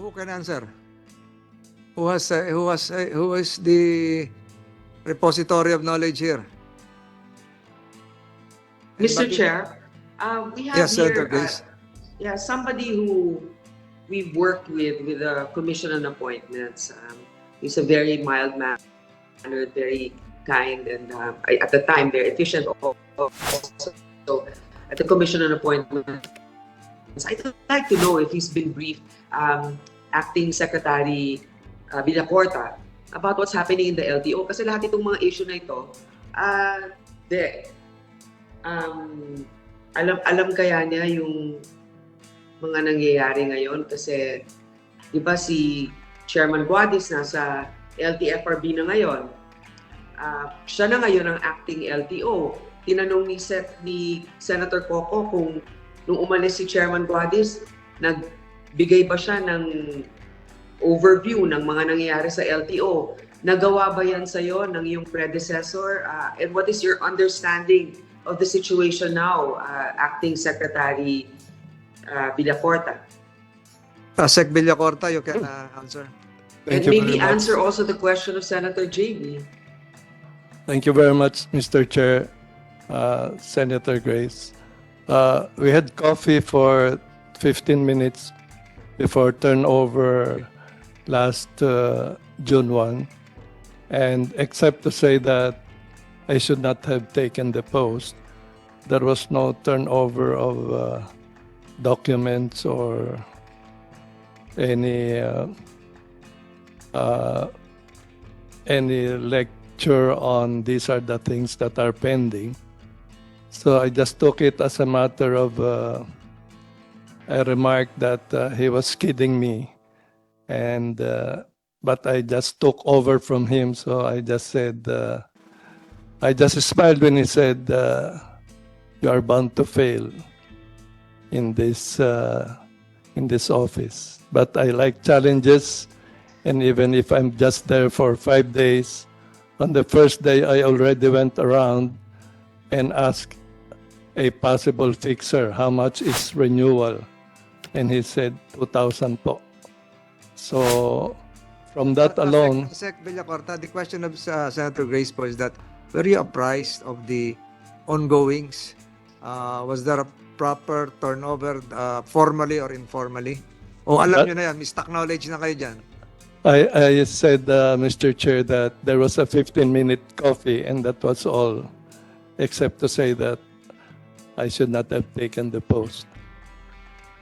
Who can answer? Who is the repository of knowledge here? Mr. Anybody? Chair, we have Yes, Senator here Grace. somebody who we've worked with the Commission on Appointments. He's a very mild-mannered, very kind, and at the time, very efficient also at the Commission on Appointments. I'd like to know if he's been briefed, Acting Secretary Villacorta, about what's happening in the LTO. Kasi lahat itong mga issue na ito, alam kaya niya yung mga nangyayari ngayon kasi di ba si Chairman Guadis nasa LTFRB na ngayon. Siya na ngayon ang acting LTO. Tinanong ni Senator Coco kung nung umalis si Chairman Guadis, nagbigay ba siya ng overview ng mga nangyayari sa LTO. Nagawa ba yan sa'yo ng iyong predecessor? And what is your understanding of the situation now, Acting Secretary Villacorta? Sec Villacorta, you can answer. And maybe answer also the question of Senator JB. Thank you very much, Mr. Chair, Senator Grace. We had coffee for 15 minutes before turnover last June 1. And except to say that I should not have taken the post, there was no turnover of documents or any lecture on these are the things that are pending. So I just took it as a matter of a remark that he was kidding me, and but I just took over from him. So I just said, I just smiled when he said, "You are bound to fail in this office." But I like challenges, and even if I'm just there for 5 days, on the first day I already went around and asked a possible fixer, how much is renewal? And he said, 2,000 po. So, from that alone... Sec Villacorta, the question of Senator Grace po is that, were you apprised of the ongoings? Was there a proper turnover, formally or informally? O alam nyo na yan, mistock knowledge na kayo dyan. I said, Mr. Chair, that there was a 15-minute coffee and that was all, except to say that I should not have taken the post.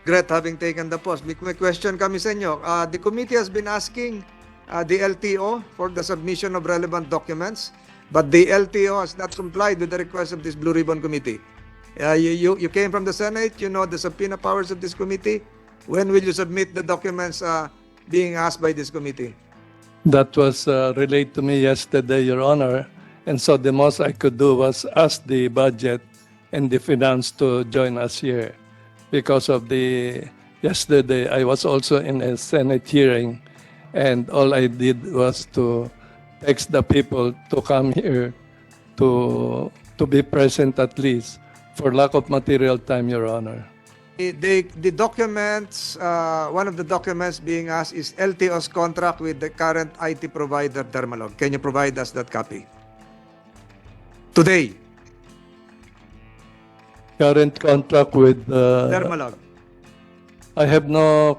Great having taken the post. May question kami sa inyo. The committee has been asking the LTO for the submission of relevant documents, but the LTO has not complied with the request of this Blue Ribbon Committee. You came from the Senate, you know the subpoena powers of this committee. When will you submit the documents being asked by this committee? That was relayed to me yesterday, Your Honor, and so the most I could do was ask the budget and the finance to join us here. Because of yesterday, I was also in a Senate hearing, and all I did was to text the people to come here to be present at least for lack of material time, Your Honor. The documents, one of the documents being asked is LTO's contract with the current IT provider, Dermalog. Can you provide us that copy? Today. Current contract with Dermalog. I have no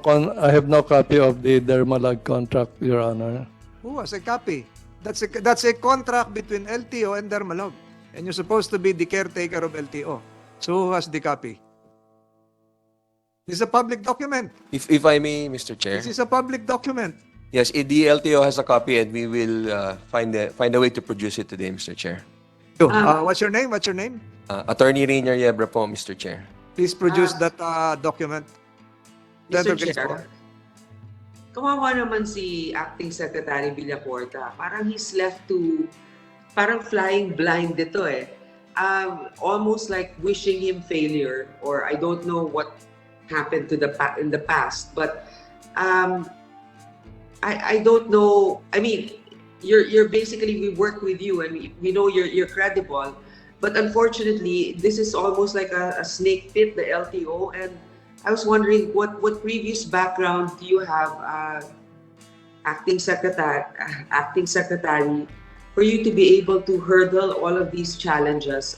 copy of the Dermalog contract, Your Honor. Who has a copy? That's a contract between LTO and Dermalog, and you're supposed to be the caretaker of LTO. So who has the copy? This is a public document. If I may, Mr. Chair. This is a public document. Yes, the LTO has a copy and we will find a way to produce it today, Mr. Chair. What's your name? What's your name? Attorney Rainier Yebra po, Mr. Chair. Please produce that document. Mr. Chair, kawawa naman si Acting Secretary Villacorta. Parang he's left to, parang flying blind dito eh. Almost like wishing him failure, or I don't know what happened to in the past, but I don't know. I mean, you're basically, we work with you and we know you're credible, but unfortunately this is almost like a snake pit, the LTO, and I was wondering what previous background do you have, acting secretary, for you to be able to hurdle all of these challenges?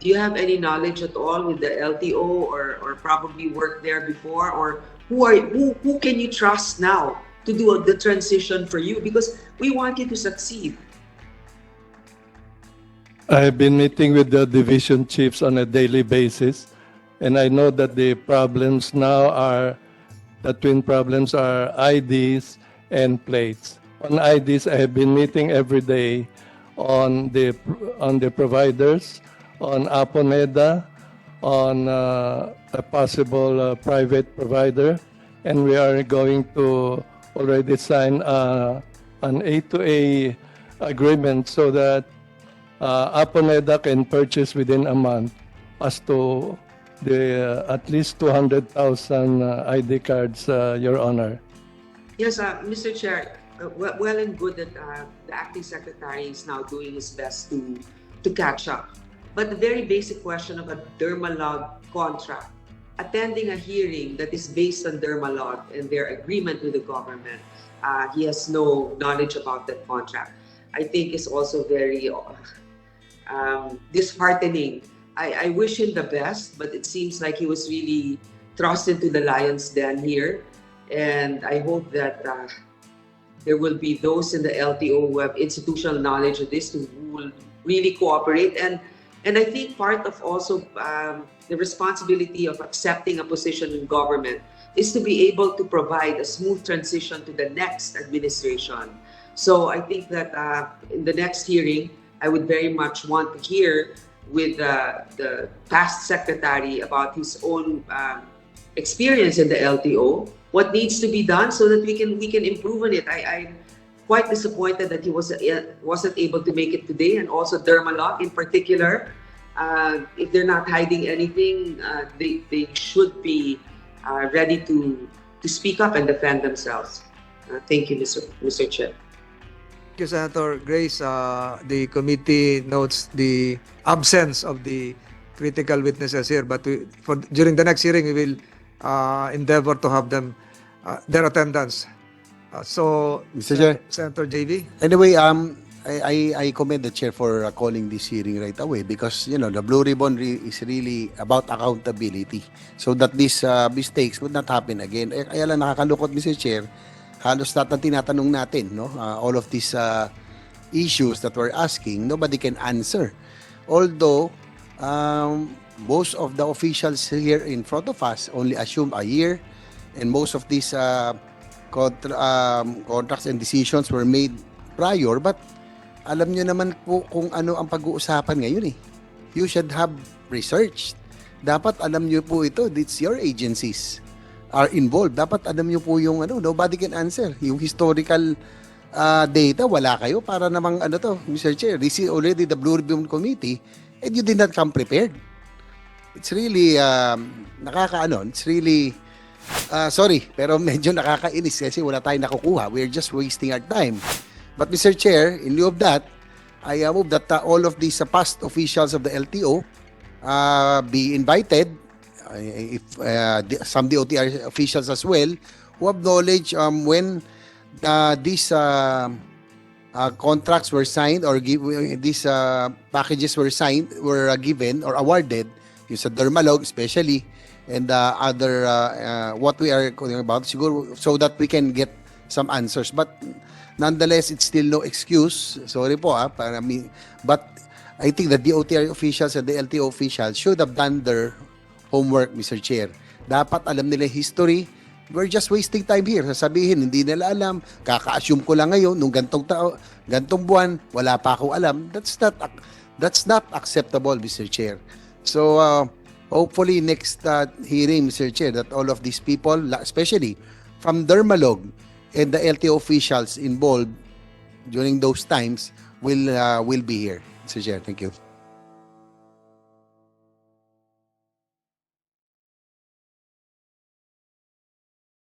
Do you have any knowledge at all with the LTO, or probably worked there before, or who can you trust now to do the transition for you? Because we want you to succeed. I've been meeting with the division chiefs on a daily basis, and I know that the problems now are, the twin problems are IDs and plates. On IDs, I have been meeting every day on the providers, on Aponeda, on a possible private provider, and we are going to already sign an A2A agreement so that Aponeda can purchase within a month as to the at least 200,000 ID cards, Your Honor. Yes, Mr. Chair, well and good that the acting secretary is now doing his best to catch up. But the very basic question of a Dermalog contract, attending a hearing that is based on Dermalog and their agreement with the government, he has no knowledge about that contract, I think is also very disheartening. I wish him the best, but it seems like he was really thrust into the lion's den here. And I hope that there will be those in the LTO who have institutional knowledge of this who will really cooperate. And I think part of also the responsibility of accepting a position in government is to be able to provide a smooth transition to the next administration. So I think that in the next hearing, I would very much want to hear with the past secretary about his own experience in the LTO, what needs to be done so that we can improve on it. I'm quite disappointed that he wasn't able to make it today, and also Dermalog in particular. If they're not hiding anything, they should be ready to speak up and defend themselves. Thank you, Mr. Chair. Thank you, Senator Grace. The committee notes the absence of the critical witnesses here, but during the next hearing, we will endeavor to have them their attendance. So, Mr. Chair. Senator JV. Anyway, I commend the chair for calling this hearing right away, because the Blue Ribbon is really about accountability, so that these mistakes would not happen again. Kaya lang nakakalukot, Mr. Chair, halos lahat ng tinatanong natin, all of these issues that we're asking, nobody can answer. Although most of the officials here in front of us only assume a year, and most of these contracts and decisions were made prior, but alam nyo naman po kung ano ang pag-uusapan ngayon eh. You should have researched. Dapat alam nyo po ito, it's your agencies are involved. Dapat alam nyo po yung nobody can answer. Yung historical data, wala kayo para namang Mr. Chair, this is already the Blue Ribbon Committee and you did not come prepared. It's really, it's really, sorry, pero medyo nakakainis kasi wala tayong nakukuha. We're just wasting our time. But Mr. Chair, in lieu of that, I move that all of these past officials of the LTO be invited, if some DOTR officials as well, who have knowledge when these contracts were signed, or these packages were given or awarded, yung sa Dermalog especially, and other what we are talking about, siguro, so that we can get some answers. But nonetheless, it's still no excuse. Sorry po para me, but I think the DOTR officials and the LTO officials should have done their homework, Mr. Chair. Dapat alam nila history. We're just wasting time here. Sasabihin, hindi nila alam. Kaka-assume ko lang ngayon, nung gantong buwan, wala pa ako alam. That's not acceptable, Mr. Chair. So, hopefully, next hearing, Mr. Chair, that all of these people, especially from Dermalog and the LTO officials involved during those times, will be here. Mr. Chair, thank you.